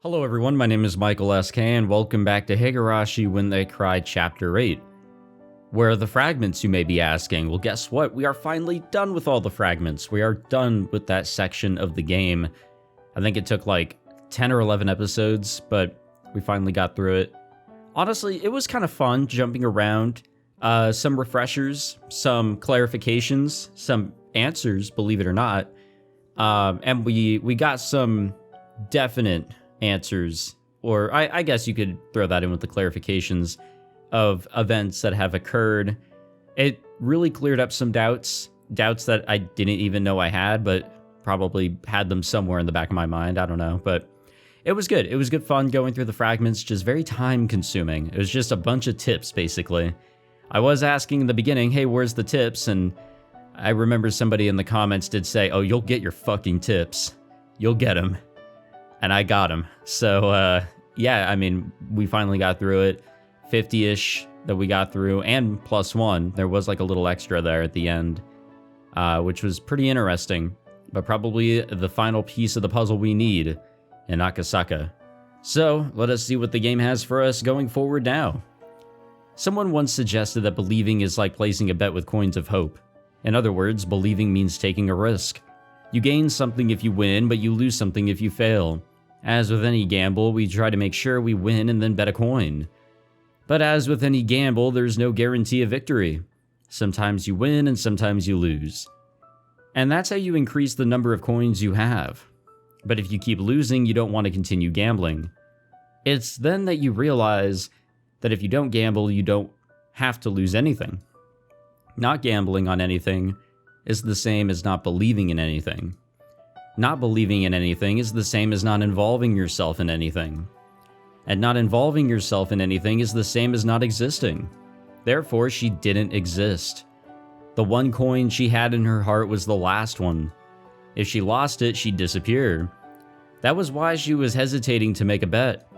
Hello everyone, my name is Michael SK and welcome back to Higurashi When They Cry Chapter 8. Where are the fragments, you may be asking? Well, guess what? We are finally done with all the fragments. We are done with that section of the game. I think it took like 10 or 11 episodes, but we finally got through it. Honestly, it was kind of fun jumping around. Some refreshers, some clarifications, some answers, believe it or not. And we got some definite answers, or I guess you could throw that in with the clarifications of events that have occurred. It really cleared up some doubts that I didn't even know I had, but probably had them somewhere in the back of my mind. I don't know, but it was good. It was good fun going through the fragments, just very time consuming. It was just a bunch of tips, basically. I was asking in the beginning, hey, where's the tips? And I remember somebody in the comments did say, oh, you'll get your fucking tips. You'll get them. And I got them. So, yeah, I mean, we finally got through it. 50-ish that we got through, and +1. There was like a little extra there at the end, which was pretty interesting, but probably the final piece of the puzzle we need in Akasaka. So, let us see what the game has for us going forward now. Someone once suggested that believing is like placing a bet with coins of hope. In other words, believing means taking a risk. You gain something if you win, but you lose something if you fail. As with any gamble, we try to make sure we win and then bet a coin. But as with any gamble, there's no guarantee of victory. Sometimes you win and sometimes you lose. And that's how you increase the number of coins you have. But if you keep losing, you don't want to continue gambling. It's then that you realize that if you don't gamble, you don't have to lose anything. Not gambling on anything is the same as not believing in anything. Not believing in anything is the same as not involving yourself in anything. And not involving yourself in anything is the same as not existing. Therefore, she didn't exist. The one coin she had in her heart was the last one. If she lost it, she'd disappear. That was why she was hesitating to make a bet.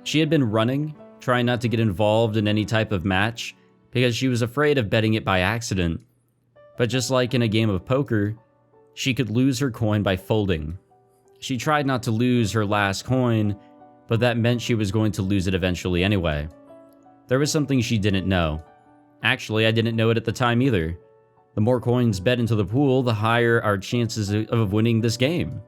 She had been running, trying not to get involved in any type of match, because she was afraid of betting it by accident. But just like in a game of poker, she could lose her coin by folding. She tried not to lose her last coin, but that meant she was going to lose it eventually anyway. There was something she didn't know. Actually, I didn't know it at the time either. The more coins bet into the pool, the higher our chances of winning this game.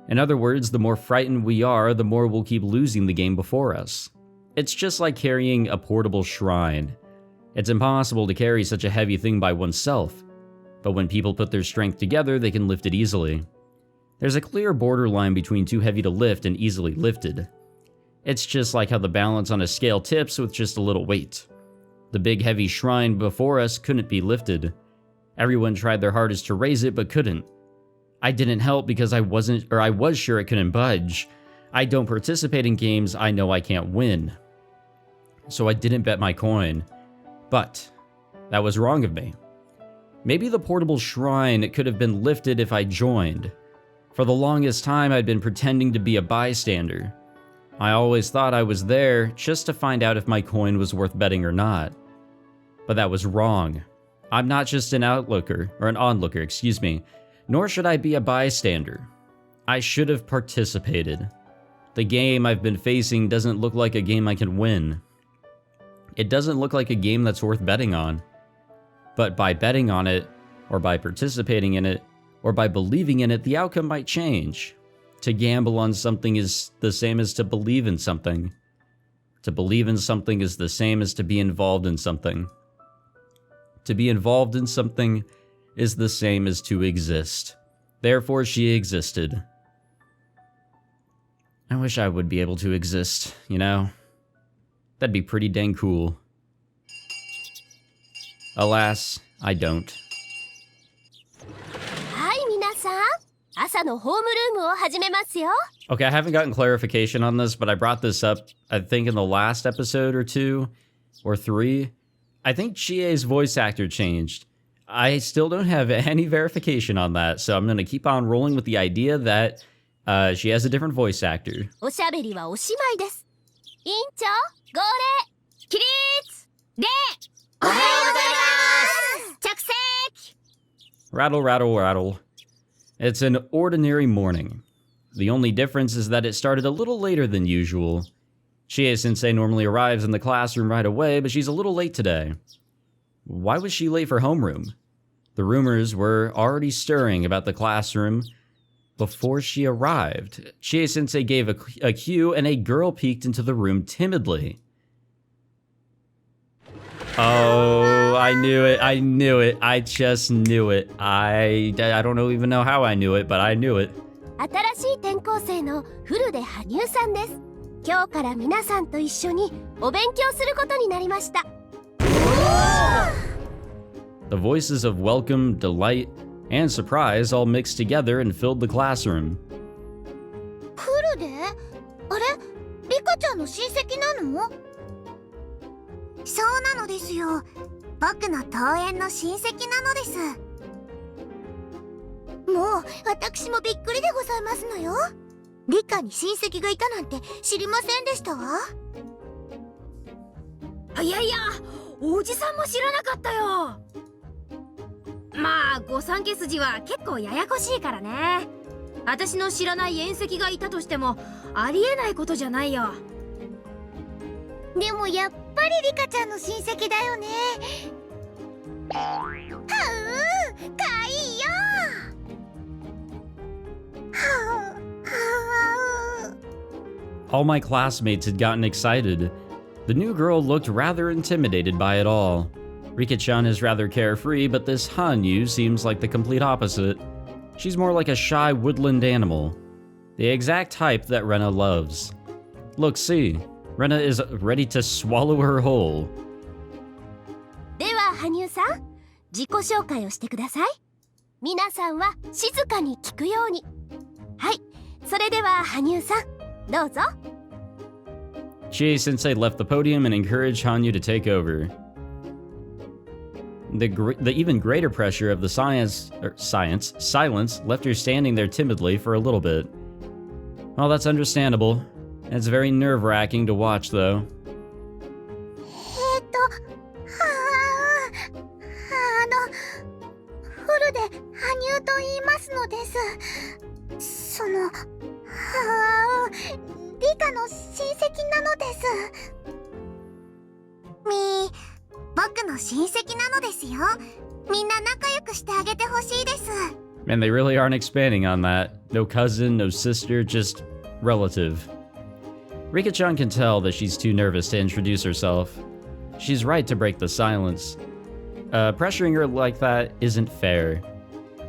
In other words, the more frightened we are, the more we'll keep losing the game before us. It's just like carrying a portable shrine. It's impossible to carry such a heavy thing by oneself, but when people put their strength together, they can lift it easily. There's a clear borderline between too heavy to lift and easily lifted. It's just like how the balance on a scale tips with just a little weight. The big heavy shrine before us couldn't be lifted. Everyone tried their hardest to raise it, but couldn't. I didn't help because I was sure it couldn't budge. I don't participate in games I know I can't win. So I didn't bet my coin. But that was wrong of me. Maybe the portable shrine could have been lifted if I joined. For the longest time, I'd been pretending to be a bystander. I always thought I was there just to find out if my coin was worth betting or not. But that was wrong. I'm not just an onlooker, nor should I be a bystander. I should have participated. The game I've been facing doesn't look like a game I can win. It doesn't look like a game that's worth betting on. But by betting on it, or by participating in it, or by believing in it, the outcome might change. To gamble on something is the same as to believe in something. To believe in something is the same as to be involved in something. To be involved in something is the same as to exist. Therefore, she existed. I wish I would be able to exist, you know? That'd be pretty dang cool. Alas, I don't. Okay, I haven't gotten clarification on this, but I brought this up, I think, in the last episode or 2 or 3. I think Ch.8's voice actor changed. I still don't have any verification on that, so I'm going to keep on rolling with the idea that she has a different voice actor. Rattle, rattle, rattle. It's an ordinary morning. The only difference is that it started a little later than usual. Ch.8-sensei normally arrives in the classroom right away, but she's a little late today. Why was she late for homeroom? The rumors were already stirring about the classroom before she arrived. Ch.8-sensei gave a cue, and a girl peeked into the room timidly. Oh, I knew it. I knew it. I just knew it. I don't even know how I knew it, but I knew it. 新しい転校生の古出羽生さんです。今日から皆さんと一緒にお勉強することになりました。The voices of welcome, delight, and surprise all mixed together and filled the classroom. 古出？あれ？リカちゃんの親戚なの？そうなのですよ。僕の遠縁の親戚なのです。もう私もびっくりでございますのよ。リカに親戚がいたなんて知りませんでしたわ。いやいや、おじさんも知らなかったよ。まあ御三家筋は結構ややこしいからね。私の知らない縁戚がいたとしてもありえないことじゃないよ。でもやっぱりリカちゃんの親戚だよね。はう、かいいよ。All my classmates had gotten excited. The new girl looked rather intimidated by it all. Rika-chan is rather carefree, but this Hanyu seems like the complete opposite. She's more like a shy woodland animal. The exact type that Rena loves. Look, see. Rena is ready to swallow her whole. では羽生さん、自己紹介をしてください。皆さんは静かに聞くように。はい、それでは羽生さん、どうぞ。Ch.8-sensei left the podium and encouraged Hanyu to take over. The even greater pressure of the silence left her standing there timidly for a little bit. Well, that's understandable. It's very nerve-wracking to watch, though. 古出羽生と言いますのです。リカの親戚なのです。僕の親戚なのですよ。みんな仲良くしてあげてほしいです。Man, they really aren't expanding on that. No cousin, no sister, just relative. Rika-chan can tell that she's too nervous to introduce herself. She's right to break the silence. Pressuring her like that isn't fair,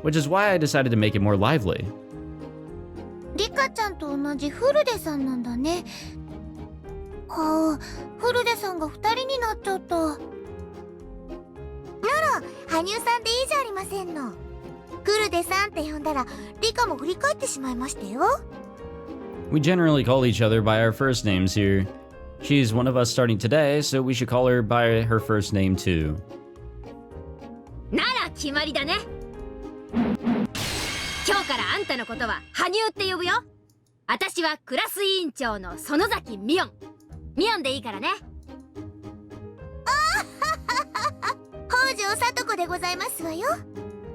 which is why I decided to make it more lively. リカちゃんと同じ古出さんなんだね。はあ、古出さんが2人になっちゃった。なら、羽生さんでいいじゃありませんの。古出さんって呼んだら、リカも振り返ってしまいましたよ。We generally call each other by our first names here. She's one of us starting today, so we should call her by her first name too. なら決まりだね。今日からあんたのことは羽生って呼ぶよ。私はクラス委員長の園崎ミヨン。ミヨンでいいからね。北条聡子でございますわよ。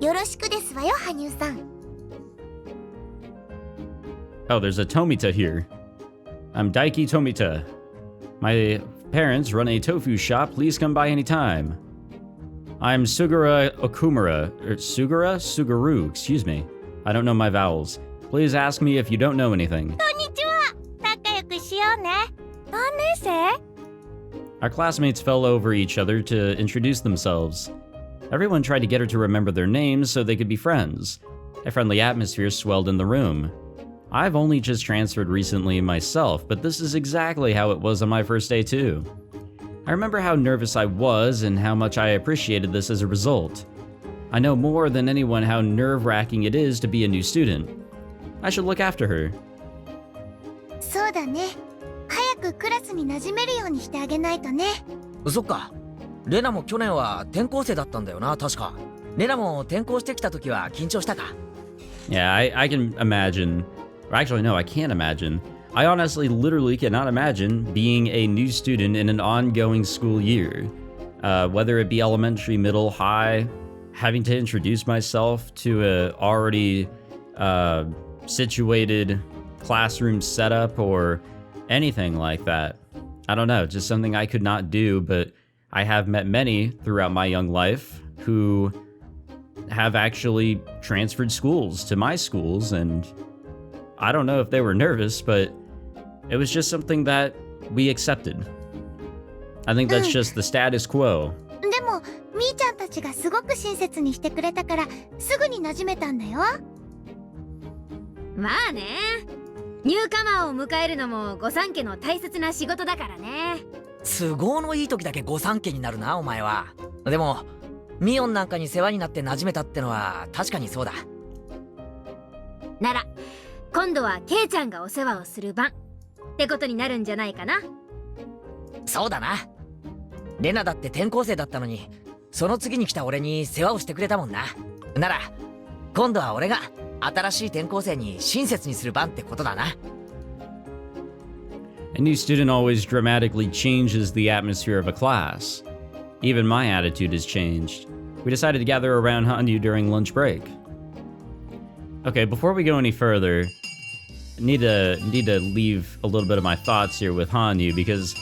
よろしくですわよ、羽生さん。Oh, there's a Tomita here. I'm Daiki Tomita. My parents run a tofu shop. Please come by anytime. I'm Sugura Okumura. Sugaru, excuse me. I don't know my vowels. Please ask me if you don't know anything. こんにちは。仲良くしようね。何年生？ Our classmates fell over each other to introduce themselves. Everyone tried to get her to remember their names so they could be friends. A friendly atmosphere swelled in the room. I've only just transferred recently myself, but this is exactly how it was on my first day too. I remember how nervous I was and how much I appreciated this as a result. I know more than anyone how nerve-wracking it is to be a new student. I should look after her. そうだね。早くクラスに馴染めるようにしてあげないとね。そっか。レナも去年は転校生だったんだよな、確か。レナも転校してきた時は緊張したか？ Yeah, I can imagine. Actually, no, I can't imagine. I honestly literally cannot imagine being a new student in an ongoing school year. Whether it be elementary, middle, high, having to introduce myself to a already situated classroom setup or anything like that. I don't know, just something I could not do, but I have met many throughout my young life who have actually transferred schools to my schools, and I don't know if they were nervous, but it was just something that we accepted. I think that's just the status quo. でもみーちゃんたちがすごく親切にしてくれたからすぐに馴染めたんだよ。まあね、ニューカマーを迎えるのも御三家の大切な仕事だからね。都合のいい時だけ御三家になるなお前は。でもミオンなんかに世話になって馴染めたってのは確かにそうだ。なら今度はケイちゃんがお世話をする番ってことになるんじゃないかな。そうだな。レナだって転校生だったのにその次に来た俺に世話をしてくれたもんな。なら今度は俺が新しい転校生に親切にする番ってことだな。A new student always dramatically changes the atmosphere of a class. Even my attitude has changed. We decided to gather around Hanyu during lunch break. Okay, before we go any further, I need to leave a little bit of my thoughts here with Hanyu because,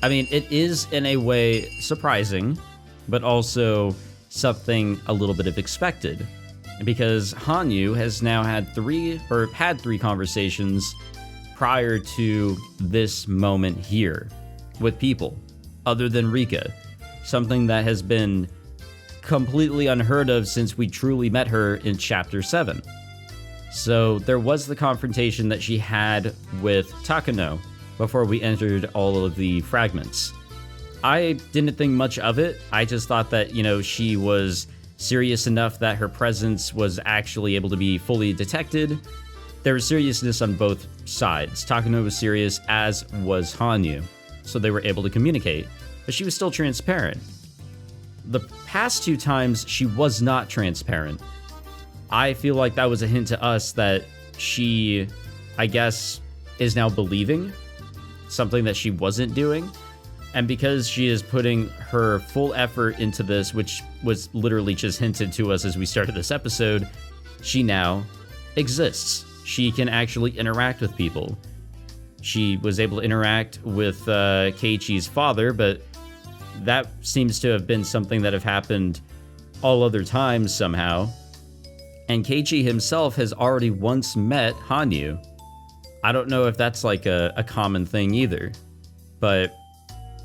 I mean, it is in a way surprising, but also something a little bit of expected. Because Hanyu has now had three conversations prior to this moment here with people other than Rika, something that has been completely unheard of since we truly met her in Chapter 7. So there was the confrontation that she had with Takano before we entered all of the fragments. I didn't think much of it. I just thought that, you know, she was serious enough that her presence was actually able to be fully detected. There was seriousness on both sides. Takano was serious, as was Hanyu, so they were able to communicate, but she was still transparent. The past two times, she was not transparent. I feel like that was a hint to us that she, I guess, is now believing something that she wasn't doing. And because she is putting her full effort into this, which was literally just hinted to us as we started this episode, she now exists. She can actually interact with people. She was able to interact with Keiichi's father, but that seems to have been something that have happened all other times somehow. And Keiichi himself has already once met Hanyu. I don't know if that's like a common thing either, but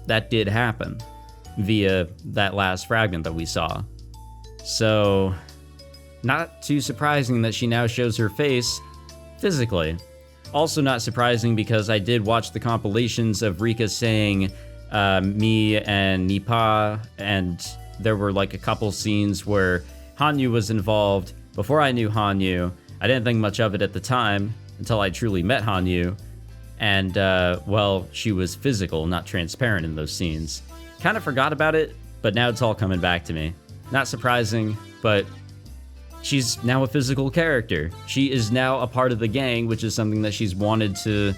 that did happen via that last fragment that we saw. So, not too surprising that she now shows her face physically. Also not surprising because I did watch the compilations of Rika saying me and Nipa, and there were like a couple scenes where Hanyu was involved. Before I knew Hanyu, I didn't think much of it at the time until I truly met Hanyu. And, well, she was physical, not transparent in those scenes. Kind of forgot about it, but now it's all coming back to me. Not surprising, but she's now a physical character. She is now a part of the gang, which is something that she's wanted to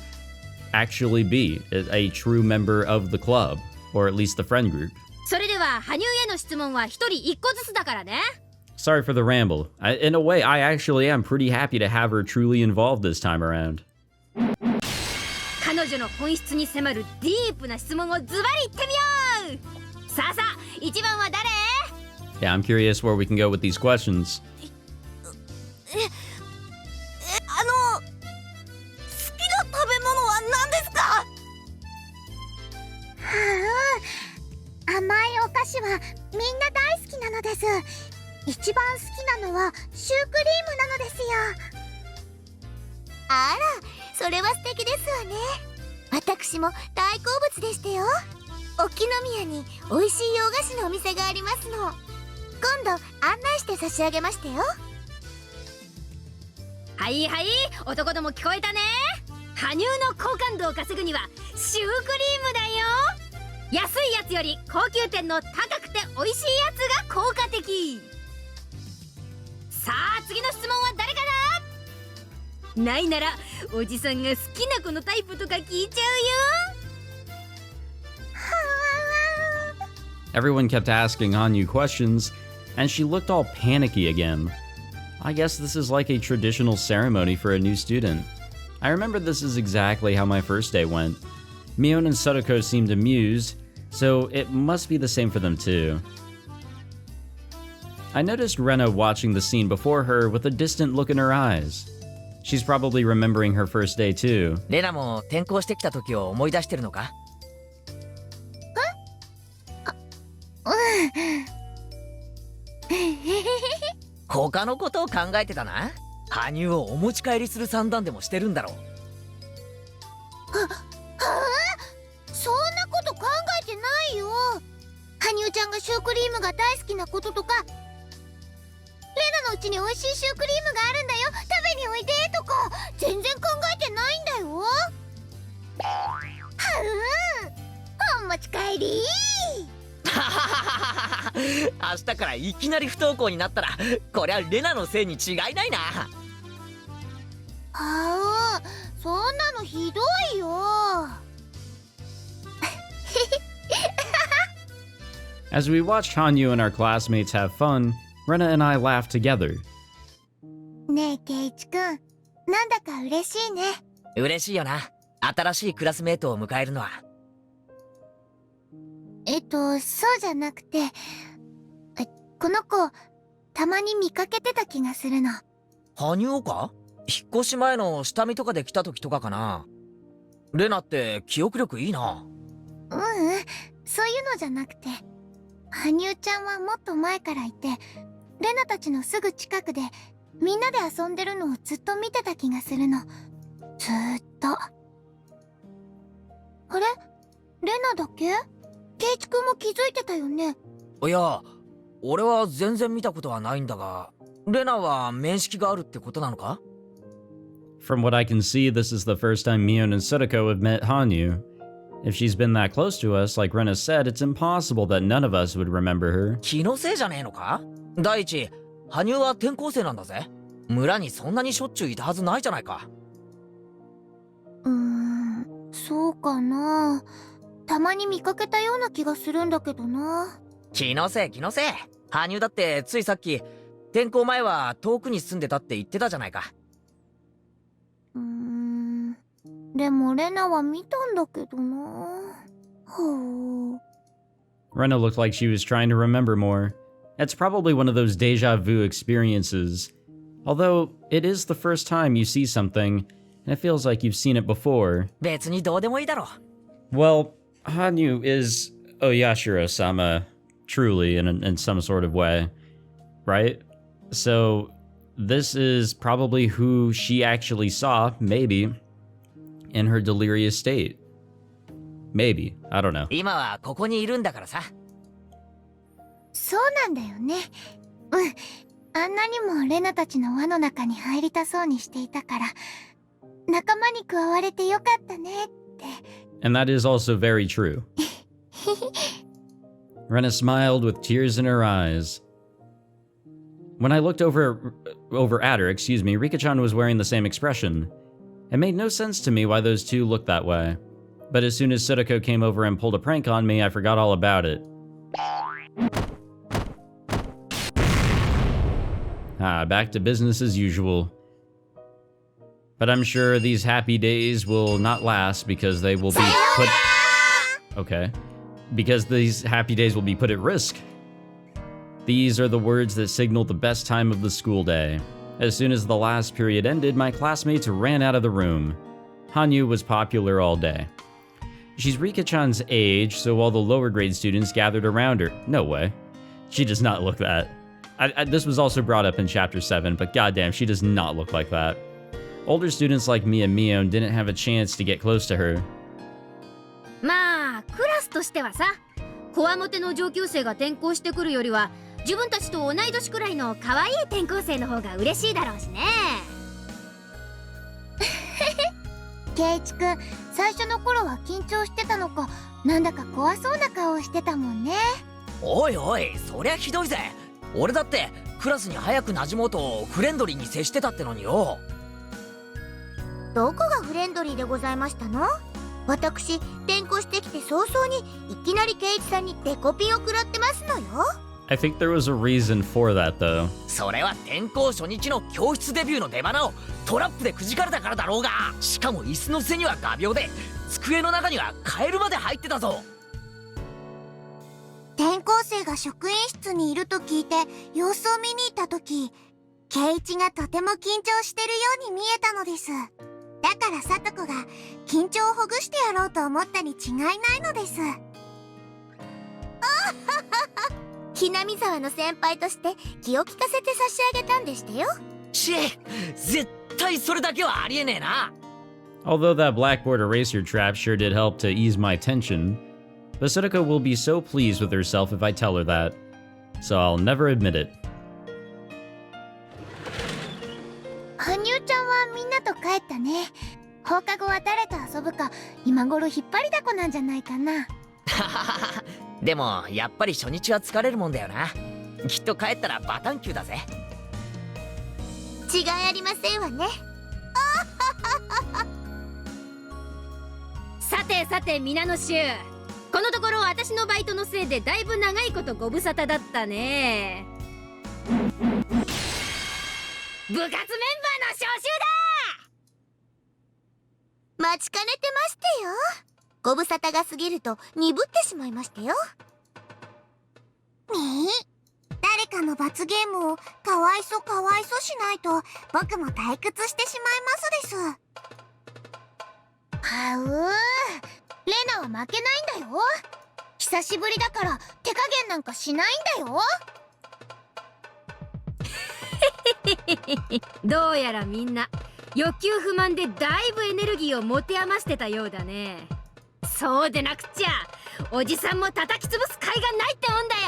actually be, a true member of the club, or at least the friend group. それでは羽生への質問は一人一個ずつだからね。Sorry for the ramble. In a way, I actually am pretty happy to have her truly involved this time around. 彼女の本質に迫るディープな質問をズバリ言ってみよう。さあさあ、一番は誰？ Yeah, I'm curious where we can go with these questions. 好きな食べ物は何ですか？甘いお菓子はみんな大好きなのです。一番好きなのはシュークリームなのですよ。あら、それは素敵ですわね。私も大好物でしたよ。沖宮に美味しい洋菓子のお店がありますの。今度案内して差し上げましたよ。はいはい、男ども聞こえたね。羽生の好感度を稼ぐにはシュークリームだよ。安いやつより高級店の高くて美味しいやつが効果的。さあ次の質問は誰かな？ないならおじさんが好きな子のタイプとか聞いちゃうよ。 Everyone kept asking Hanyu questions, and she looked all panicky again. I guess this is like a traditional ceremony for a new student. I remember this is exactly how my first day went. Mion and Sadako seemed amused, so it must be the same for them too. I noticed Rena watching the scene before her with a distant look in her eyes. She's probably remembering her first day too. レナも転校してきた時を思い出してるのか？他のことを考えてたな。羽生をお持ち帰りする算段でもしてるんだろう。そんなこと考えてないよ。羽生ちゃんがシュークリームが大好きなこととか、レナのうちに美味しいシュークリームがあるんだよ、食べにおいでとか全然考えてないんだよ。お持ち帰り。明日からいきなり不登校になったら、こりゃレナのせいに違いないな。そんなのひどいよ。As we watched Hanyu and our classmates have fun, Rena and I laughed together. ねえケイチくん、なんだか嬉しいね。嬉しいよな、新しいクラスメートを迎えるのは。そうじゃなくて、この子たまに見かけてた気がするの。羽生か？引っ越し前の下見とかで来た時とかかな。レナって記憶力いいな。そういうのじゃなくて、羽生ちゃんはもっと前からいて、レナたちのすぐ近くでみんなで遊んでるのをずっと見てた気がするの。ずーっと。あれ？レナだけ？ケイチ君も気づいてたよね。いや、俺は全然見たことはないんだが、レナは面識があるってことなのか？ From what I can see, this is the first time Mion and Sadako have met Hanyu. If she's been that close to us, like Rena said, it's impossible that none of us would remember her. 気のせいじゃねえのか？第一、羽生は転校生なんだぜ。村にそんなにしょっちゅういたはずないじゃないか。そうかな。たまに見かけたような気がするんだけどな。気のせい気のせい。羽生だってついさっき、転校前は遠くに住んでたって言ってたじゃないか。でもレナは見たんだけどな。Rena looked like she was trying to remember more. It's probably one of those deja vu experiences. Although, it is the first time you see something, and it feels like you've seen it before. 別にどうでもいいだろ。Well, Hanyu is Oyashiro-sama, truly, in some sort of way, right? So, this is probably who she actually saw, maybe, in her delirious state. Maybe, I don't know. 今はここにいるんだからさ。そうなんだよね。あんなにもレナたちの輪の中に入りたそうにしていたから、仲間に加われてよかったねって。And that is also very true. Rena smiled with tears in her eyes. When I looked over at her, Rika-chan was wearing the same expression. It made no sense to me why those two looked that way. But as soon as Sadako came over and pulled a prank on me, I forgot all about it. Back to business as usual. But I'm sure these happy days will not last because they will be put... Okay. Because these happy days will be put at risk. These are the words that signal the best time of the school day. As soon as the last period ended, my classmates ran out of the room. Hanyu was popular all day. She's Rika-chan's age, so all the lower grade students gathered around her. No way. She does not look that. This was also brought up in Chapter 7, but goddamn, she does not look like that. Older students like me and Mion didn't have a chance to get close to her. まあクラスとしてはさ、こわもての上級生が転校してくるよりは自分たちと同い年くらいの可愛い転校生の方が嬉しいだろうしね。ケイチくん、最初の頃は緊張してたのか、なんだか怖そうな顔をしてたもんね。おいおい、そりゃひどいぜ。俺だってクラスに早く馴染もうとフレンドリーに接してたってのによ。どこがフレンドリーでございましたの？私、転校してきて早々にいきなりケイチさんにデコピンを食らってますのよ。I think there was a reason for that, though. それは転校初日の教室デビューの出花をトラップでくじかれたからだろうが、しかも椅子の背には画鋲で、机の中にはカエルまで入ってたぞ。転校生が職員室にいると聞いて様子を見に行った時、圭一がとても緊張してるように見えたのです。だから聡子が緊張をほぐしてやろうと思ったに違いないのです。ひなみざわの先輩として気を利かせて差し上げたんでしたよ。絶対それだけはありえねえな。 Although that blackboard eraser trap sure did help to ease my tension, Basilica will be so pleased with herself if I tell her that, so I'll never admit it. 羽生ちゃんはみんなと帰ったね。放課後は誰と遊ぶか今頃引っ張りだこなんじゃないかな。でもやっぱり初日は疲れるもんだよな。きっと帰ったらバタンキューだぜ。違いありませんわね。さてさて皆の衆、このところ私のバイトのせいでだいぶ長いことご無沙汰だったね。部活メンバーの招集だ。待ちかねてましてよ。ご無沙汰が過ぎると鈍ってしまいましたよ。誰かの罰ゲームをかわいそしないと僕も退屈してしまいますです。はうー、レナは負けないんだよ。久しぶりだから手加減なんかしないんだよ。どうやらみんな欲求不満でだいぶエネルギーを持て余してたようだね。そうでなくっちゃおじさんも叩き潰す甲斐がないってもんだよ。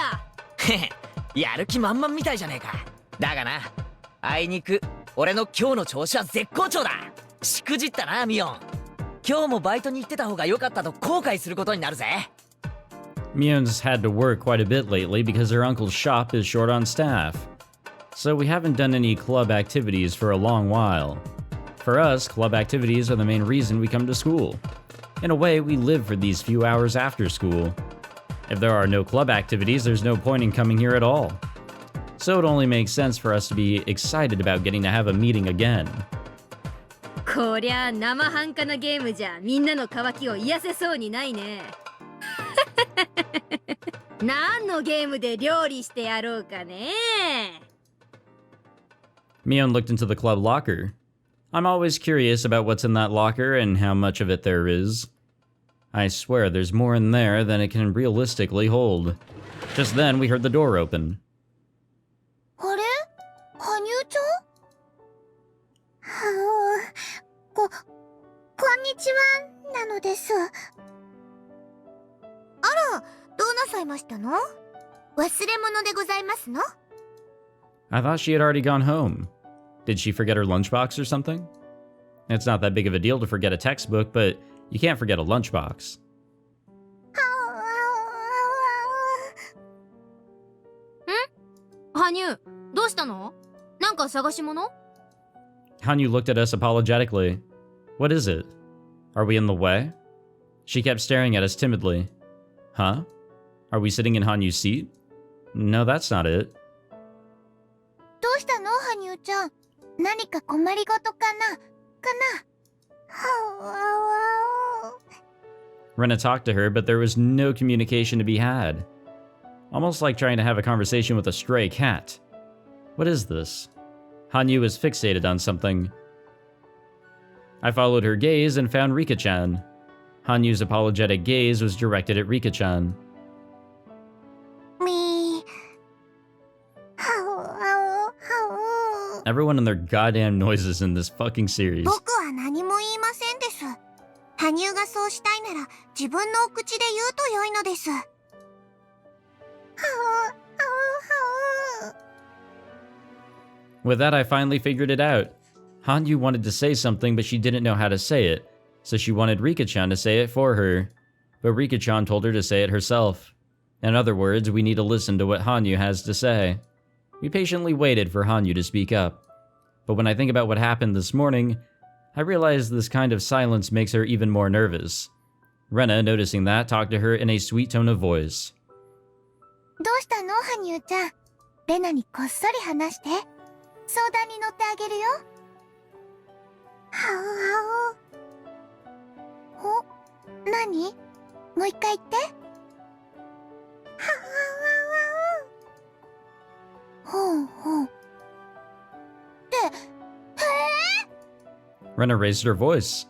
へへ、やる気満々みたいじゃねえか。だがな、あいにく俺の今日の調子は絶好調だ。しくじったなミオン。今日もバイトに行ってた方が良かったと後悔することになるぜ。Mion's had to work quite a bit lately because her uncle's shop is short on staff. So we haven't done any club activities for a long while. For us, club activities are the main reason we come to school. In a way, we live for these few hours after school. If there are no club activities, there's no point in coming here at all. So it only makes sense for us to be excited about getting to have a meeting again. こりゃ生半可なゲームじゃみんなの渇きを癒せそうにないね。何のゲームで料理してやろうかね。Mion looked into the club locker. I'm always curious about what's in that locker and how much of it there is. I swear there's more in there than it can realistically hold. Just then, we heard the door open. あれ、羽生ちゃん？こんにちはなのです。あら、どうなさいましたの？忘れ物でございますの？ I thought she had already gone home. Did she forget her lunchbox or something? It's not that big of a deal to forget a textbook, but you can't forget a lunchbox. 羽生、どうしたの？なんか探し物？ Hanyu looked at us apologetically. What is it? Are we in the way? She kept staring at us timidly. Huh? Are we sitting in Hanyu's seat? No, that's not it. どうしたの、羽生ちゃん？何か困りごとかな？Rena talked to her, but there was no communication to be had. Almost like trying to have a conversation with a stray cat. What is this? Hanyu was fixated on something. I followed her gaze and found Rika-chan. Hanyu's apologetic gaze was directed at Rika-chan. Everyone and their goddamn noises in this fucking series. 僕は何も言いませんです。羽生がそうしたいなら自分のお口で言うと良いのです。With that, I finally figured it out. Hanyu wanted to say something, but she didn't know how to say it, so she wanted Rika-chan to say it for her. But Rika-chan told her to say it herself. In other words, we need to listen to what Hanyu has to say. We patiently waited for Hanyu to speak up. But when I think about what happened this morning, I realize this kind of silence makes her even more nervous. Rena, noticing that, talked to her in a sweet tone of voice. どうしたの羽生ちゃん。レナにこっそり話して。相談に乗ってあげるよ。はうはう。お、なに？もう一回言って。はうはうはう。ほうほう。って、Rena raised her voice.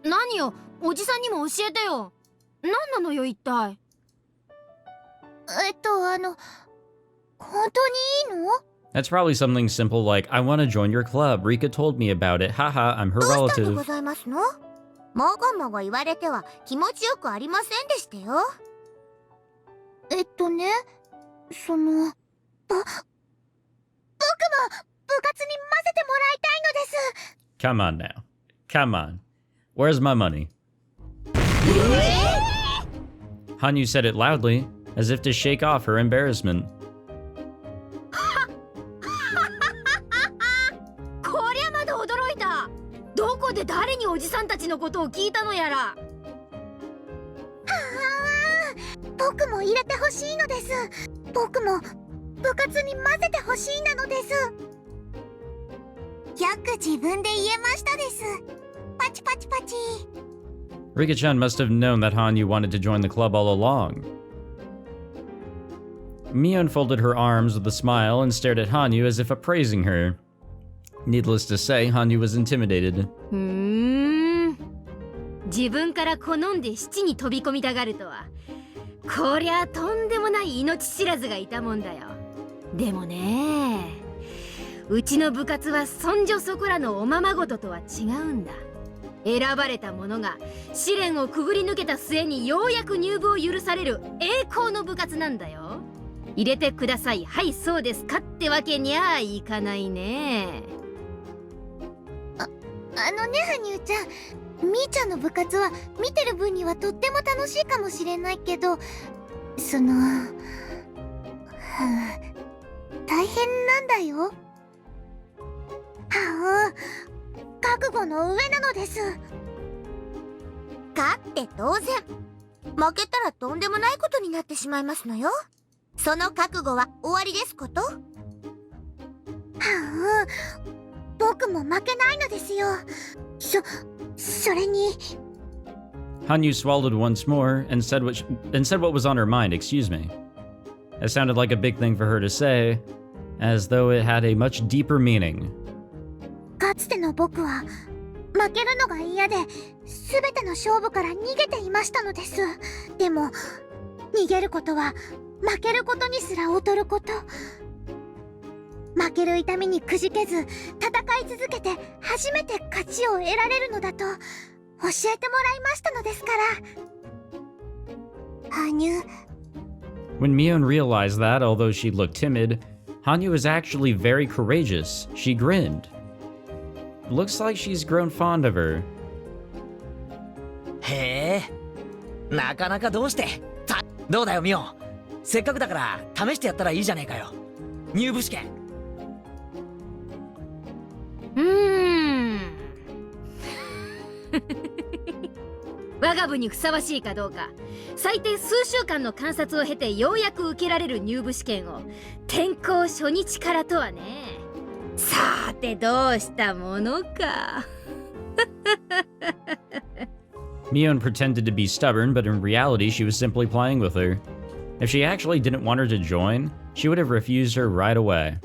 何よ、おじさんにも教えてよ。何なのよ一体。本当にいいの？ That's probably something simple like, I want to join your club. Rika told me about it. Haha, I'm her どうしたんでご relative. ざいますの？もごもご言われては気持ちよくありませんでしたよ。その、僕も部活に混ぜてもらいたいのです。Come on now. Come on. Where's my money? Hanyu said it loudly, as if to shake off her embarrassment. こりゃまだ驚いた。どこで誰におじさんたちのことを聞いたのやら。僕も入れてほしいのです。僕も部活に混ぜてほしいなのです。よく自分で言えましたです。パチパチパチ。Rika-chan must have known that Hanyu wanted to join the club all along. Mia unfolded her arms with a smile and stared at Hanyu as if appraising her. Needless to say, Hanyu was intimidated. 自分から好んで七に飛び込みたがるとは。こりゃとんでもない命知らずがいたもんだよ。でもね、うちの部活はそんじょそこらのおままごととは違うんだ。選ばれた者が試練をくぐり抜けた末にようやく入部を許される栄光の部活なんだよ。入れてください、はいそうですかってわけにはいかないね。羽生ちゃん、みーちゃんの部活は見てる分にはとっても楽しいかもしれないけど、大変なんだよ。はあ、覚悟の上なのです。勝って当然。負けたらとんでもないことになってしまいますのよ。その覚悟は終わりですこと。はあ、僕も負けないのですよ。それに。Hanyu swallowed once more and said what was on her mind, excuse me. It sounded like a big thing for her to say, as though it had a much deeper meaning. かつての僕は負けるのが嫌で全ての勝負から逃げていましたのです。でも逃げることは負けることにすら劣ること。負ける痛みにくじけず戦い続けて初めて勝ちを得られるのだと教えてもらいましたのですから。羽生。 When Mion realized that, although she looked timid, Hanyu was actually very courageous. She grinned. Looks like she's grown fond of her. へえ、なかなかどうして。どうだよミオ、せっかくだから試してやったらいいじゃねえかよ、入部試験。我が部にふさわしいかどうか、最低数週間の観察を経てようやく受けられる入部試験を転校初日からとはね。さてどうしたものか。Mion pretended to be stubborn, but in reality she was simply playing with her. If she actually didn't want her to join, she would have refused her right away.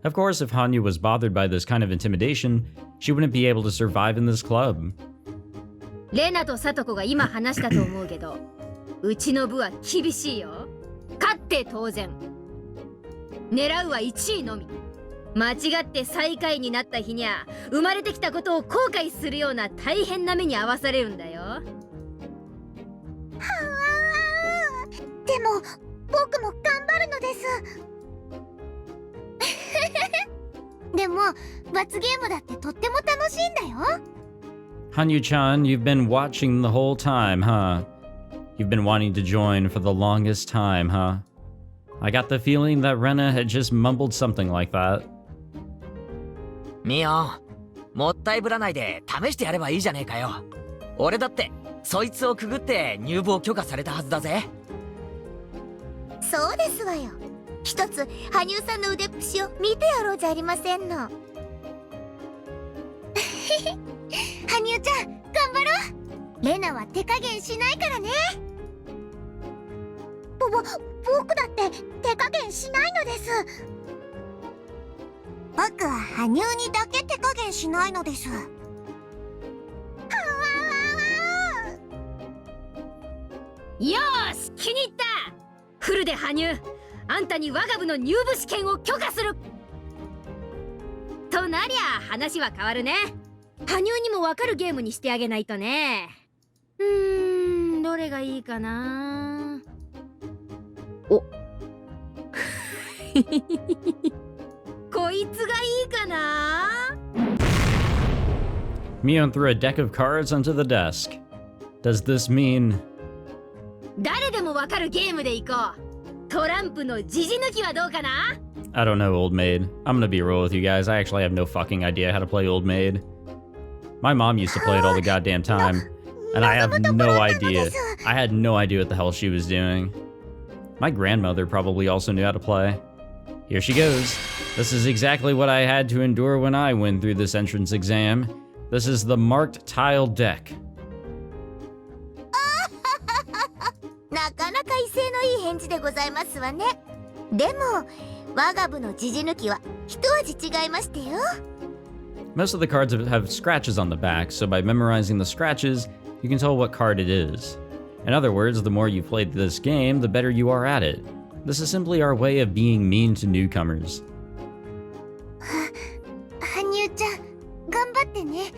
Of course, if Hanyu was bothered by this kind of intimidation, she wouldn't be able to survive in this club. レナとサトコが今話したと思うけど、うちの部は厳しいよ。勝って当然。狙うは1位のみ。間違って最下位になった日にゃ、生まれてきたことを後悔するような大変な目に遭わされるんだよ。はあ、でも僕も頑張るのです。でも罰ゲームだってとっても楽しいんだよ。Hanyu-chan, you've been watching the whole time, huh? You've been wanting to join for the longest time, huh? I got the feeling that Rena had just mumbled something like that. ミオ、もったいぶらないで試してやればいいじゃねえかよ。俺だってそいつをくぐって入部を許可されたはずだぜ。そそうですわよ。一つ羽生さんの腕っぷしを見てやろうじゃありませんの。羽生ちゃん頑張ろう。レナは手加減しないからね。僕だって手加減しないのです。僕は羽生にだけ手加減しないのです。よーし、気に入った。フルで羽生、あんたに我が部の入部試験を許可するとなりゃ話は変わるね。羽生にも分かるゲームにしてあげないとね。どれがいいかな。おこいつがいいかな。 Mion threw a deck of cards onto the desk. Does this mean... 誰でも分かるゲームでいこう。トランプのジジ抜きはどうかな。 I don't know, Old Maid. I'm gonna be real with you guys. I actually have no fucking idea how to play Old Maid. My mom used to play it all the goddamn time, and I have no idea. I had no idea what the hell she was doing. My grandmother probably also knew how to play. Here she goes. This is exactly what I had to endure when I went through this entrance exam. This is the marked tile deck. なかなか威勢のいい返事でございますわね。でも我が部のジジ抜きは一味違いましてよ。Most of the cards have scratches on the back, so by memorizing the scratches, you can tell what card it is. In other words, the more you've played this game, the better you are at it. This is simply our way of being mean to newcomers. 羽生ちゃん、頑張ってね。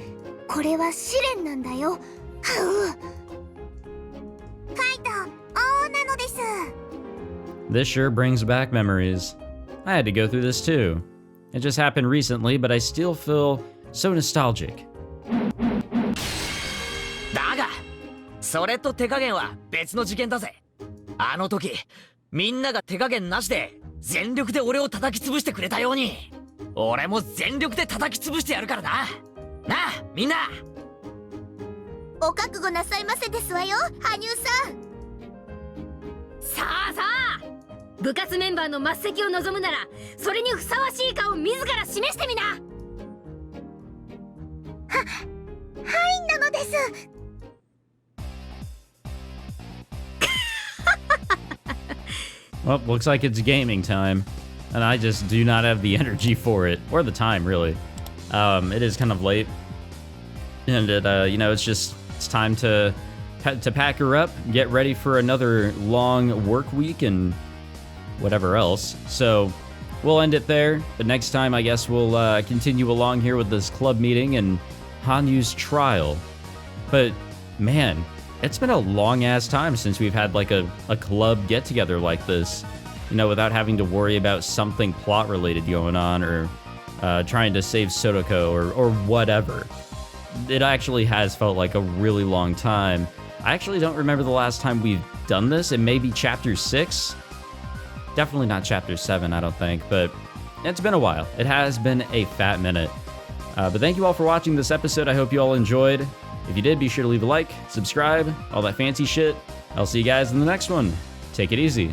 これは試練なんだよ。カイト、王なのです。This sure brings back memories. I had to go through this too. It just happened recently, but I still feel so nostalgic. だがそれと手加減は別の事件だぜ。あの時みんなが手加減なしで全力で俺を叩き潰してくれたように、俺も全力で叩き潰してやるからな。なあみんな。お覚悟なさいませですわよ、羽生さん。さあさあ、部活メンバーの末席を望むならそれにふさわしいかを自ら示してみな。はいなのです。Well, looks like it's gaming time, and I just do not have the energy for it, or the time, really. It is kind of late, and it's time to pack her up, get ready for another long work week and whatever else. So we'll end it there, but next time I guess we'll continue along here with this club meeting and Hanyu's trial. But man, it's been a long-ass time since we've had like a club get-together like this, without having to worry about something plot-related going on or trying to save Sodoko or whatever. It actually has felt like a really long time. I actually don't remember the last time we've done this. It may be Chapter 6. Definitely not Chapter 7, I don't think, but it's been a while. It has been a fat minute. But thank you all for watching this episode. I hope you all enjoyed. If you did, be sure to leave a like, subscribe, all that fancy shit. I'll see you guys in the next one. Take it easy.